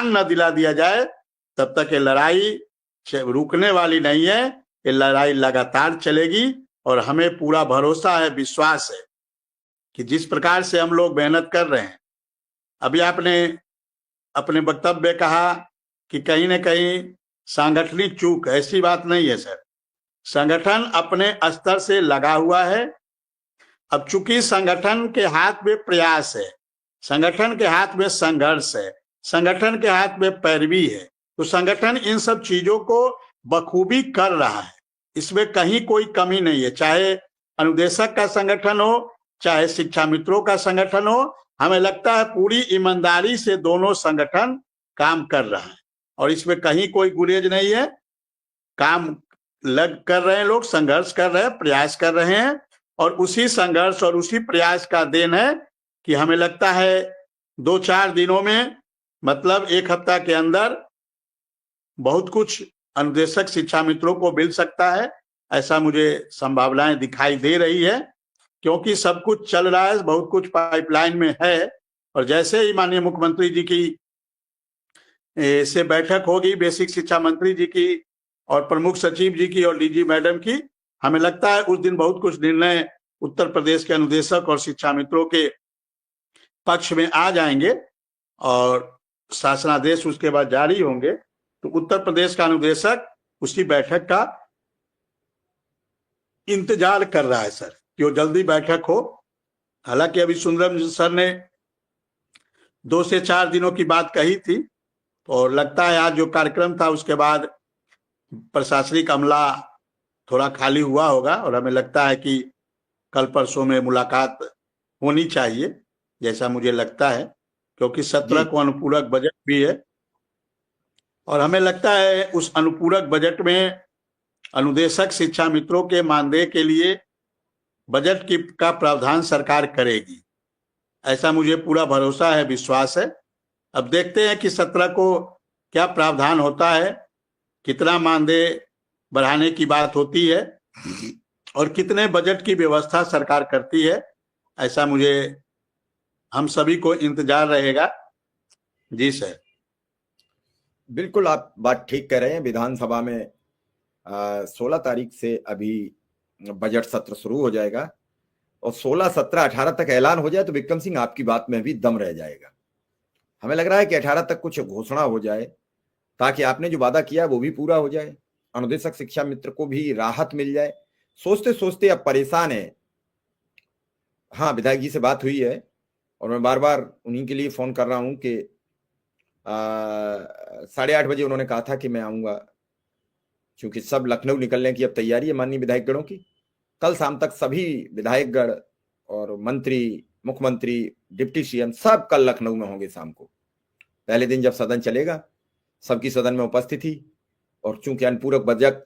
सम्मान न दिला दिया जाए तब तक ये लड़ाई रुकने वाली नहीं है। ये लड़ाई लगातार चलेगी और हमें पूरा भरोसा है, विश्वास है कि जिस प्रकार से हम लोग मेहनत कर रहे हैं। अभी आपने अपने वक्तव्य में कहा कि कहीं न कहीं सांगठनिक चूक, ऐसी बात नहीं है सर। संगठन अपने स्तर से लगा हुआ है। अब चूंकि संगठन के हाथ में प्रयास है, संगठन के हाथ में संघर्ष है, संगठन के हाथ में पैरवी है, तो संगठन इन सब चीजों को बखूबी कर रहा है। इसमें कहीं कोई कमी नहीं है, चाहे अनुदेशक का संगठन हो, चाहे शिक्षा मित्रों का संगठन हो। हमें लगता है पूरी ईमानदारी से दोनों संगठन काम कर रहा है और इसमें कहीं कोई गुरेज नहीं है। काम लग कर रहे हैं, लोग संघर्ष कर रहे हैं, प्रयास कर रहे हैं और उसी संघर्ष और उसी प्रयास का देन है कि हमें लगता है 2-4 दिनों में, मतलब 1 हफ्ता के अंदर बहुत कुछ अनुदेशक शिक्षा मित्रों को मिल सकता है। ऐसा मुझे संभावनाएं दिखाई दे रही है क्योंकि सब कुछ चल रहा है, बहुत कुछ पाइपलाइन में है। और जैसे ही माननीय मुख्यमंत्री जी की से बैठक होगी, बेसिक शिक्षा मंत्री जी की और प्रमुख सचिव जी की और डीजी मैडम की, हमें लगता है उस दिन बहुत कुछ निर्णय उत्तर प्रदेश के अनुदेशक और शिक्षा मित्रों के पक्ष में आ जाएंगे और शासनादेश उसके बाद जारी होंगे। तो उत्तर प्रदेश का अनुदेशक उसी बैठक का इंतजार कर रहा है सर कि वो जल्दी बैठक हो। हालांकि अभी सुंदरम सर ने 2 से 4 दिनों की बात कही थी और लगता है आज जो कार्यक्रम था उसके बाद प्रशासनिक अमला थोड़ा खाली हुआ होगा और हमें लगता है कि कल परसों में मुलाकात होनी चाहिए, जैसा मुझे लगता है, क्योंकि 17 को अनुपूरक बजट भी है और हमें लगता है उस अनुपूरक बजट में अनुदेशक शिक्षा मित्रों के मानदेय के लिए बजट का प्रावधान सरकार करेगी। ऐसा मुझे पूरा भरोसा है, विश्वास है। अब देखते हैं कि 17 को क्या प्रावधान होता है, कितना मानदेय बढ़ाने की बात होती है और कितने बजट की व्यवस्था सरकार करती है। ऐसा मुझे, हम सभी को इंतजार रहेगा। जी सर। बिल्कुल, आप बात ठीक कह रहे हैं। विधानसभा में 16 तारीख से अभी बजट सत्र शुरू हो जाएगा और 16, 17, 18 तक ऐलान हो जाए तो विक्रम सिंह आपकी बात में भी दम रह जाएगा। हमें लग रहा है कि 18 तक कुछ घोषणा हो जाए ताकि आपने जो वादा किया वो भी पूरा हो जाए, अनुदेशक शिक्षा मित्र को भी राहत मिल जाए। सोचते सोचते अब परेशान है। हाँ, विधायक जी से बात हुई है और मैं बार बार उन्हीं के लिए फोन कर रहा हूं कि 8:30 बजे उन्होंने कहा था कि मैं आऊंगा, क्योंकि सब लखनऊ निकलने की अब तैयारी है माननीय विधायकगणों की। कल शाम तक सभी विधायकगण और मंत्री, मुख्यमंत्री, डिप्टी सीएम सब कल लखनऊ में होंगे शाम को। पहले दिन जब सदन चलेगा सबकी सदन में उपस्थिति, और चूंकि अनुपूरक बजट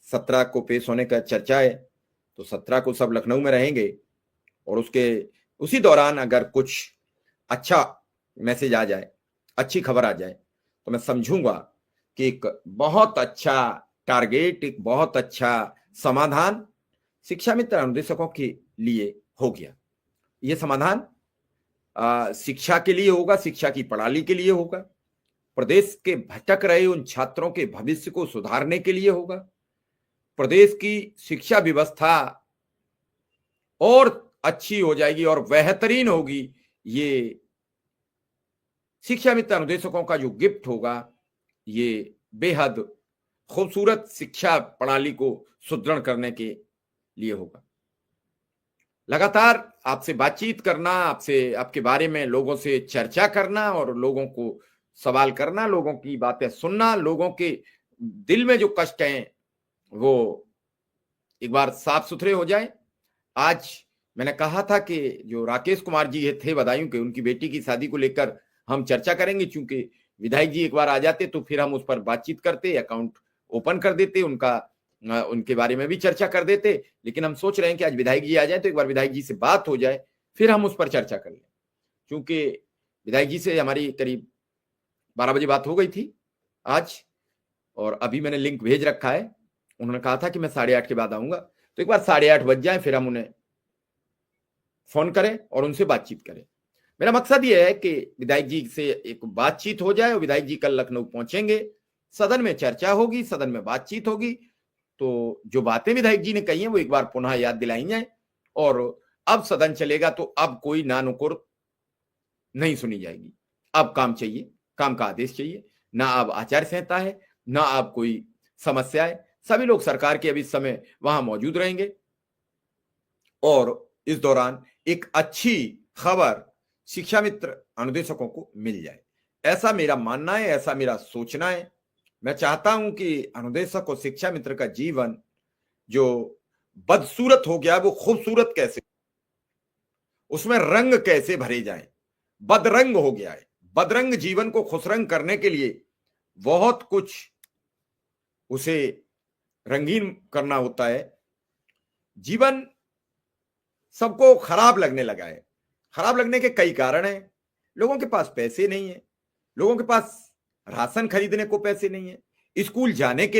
17 को पेश होने का चर्चा है तो 17 को सब लखनऊ में रहेंगे और उसके उसी दौरान अगर कुछ अच्छा मैसेज आ जाए, अच्छी खबर आ जाए, तो मैं समझूंगा कि एक बहुत अच्छा टारगेट, एक बहुत अच्छा समाधान शिक्षा मित्र अनुदेशकों के लिए हो गया। यह समाधान शिक्षा के लिए होगा, शिक्षा की प्रणाली के लिए होगा, प्रदेश के भटक रहे उन छात्रों के भविष्य को सुधारने के लिए होगा, प्रदेश की शिक्षा व्यवस्था और अच्छी हो जाएगी और बेहतरीन होगी। ये शिक्षा मित्र अनुदेशकों का जो गिफ्ट होगा ये बेहद खूबसूरत शिक्षा प्रणाली को सुदृढ़ करने के लिए होगा। लगातार आपसे बातचीत करना, आपसे, आपके बारे में लोगों से चर्चा करना और लोगों को सवाल करना, लोगों की बातें सुनना, लोगों के दिल में जो कष्ट हैं वो एक बार साफ सुथरे हो जाए। आज मैंने कहा था कि जो राकेश कुमार जी थे बदायूं के, उनकी बेटी की शादी को लेकर हम चर्चा करेंगे। चूंकि विधायक जी एक बार आ जाते तो फिर हम उस पर बातचीत करते, अकाउंट ओपन कर देते, उनके बारे में भी चर्चा कर देते। लेकिन हम सोच रहे हैं कि आज विधायक जी आ जाए तो एक बार विधायक जी से बात हो जाए, फिर हम उस पर चर्चा कर लें। क्योंकि विधायक जी से हमारी करीब 12 बजे बात हो गई थी आज, और अभी मैंने लिंक भेज रखा है। उन्होंने कहा था कि मैं 8:30 के बाद आऊंगा, तो एक बार 8:30 बज जाए फिर हम उन्हें फोन करें और उनसे बातचीत करें। मेरा मकसद यह है कि विधायक जी से एक बातचीत हो जाए और विधायक जी कल लखनऊ पहुंचेंगे, सदन में चर्चा होगी, सदन में बातचीत होगी, तो जो बातें विधायक जी ने कही हैं वो एक बार पुनः याद दिलाई जाए। और अब सदन चलेगा तो अब कोई नानुकुर नहीं सुनी जाएगी। अब काम चाहिए, काम का आदेश चाहिए, ना अब आचार संहिता है, ना अब कोई समस्या है। सभी लोग सरकार के अभी इस समय वहां मौजूद रहेंगे और इस दौरान एक अच्छी खबर शिक्षा मित्र अनुदेशकों को मिल जाए, ऐसा मेरा मानना है, ऐसा मेरा सोचना है। मैं चाहता हूं कि अनुदेशक और शिक्षा मित्र का जीवन जो बदसूरत हो गया वो खूबसूरत कैसे, उसमें रंग कैसे भरे जाएं। बदरंग हो गया है, बदरंग जीवन को खुशरंग करने के लिए बहुत कुछ उसे रंगीन करना होता है। जीवन सबको खराब लगने लगा है। खराब लगने के कई कारण हैं। लोगों के पास पैसे नहीं है, लोगों के पास राशन खरीदने को पैसे नहीं है, स्कूल जाने के लिए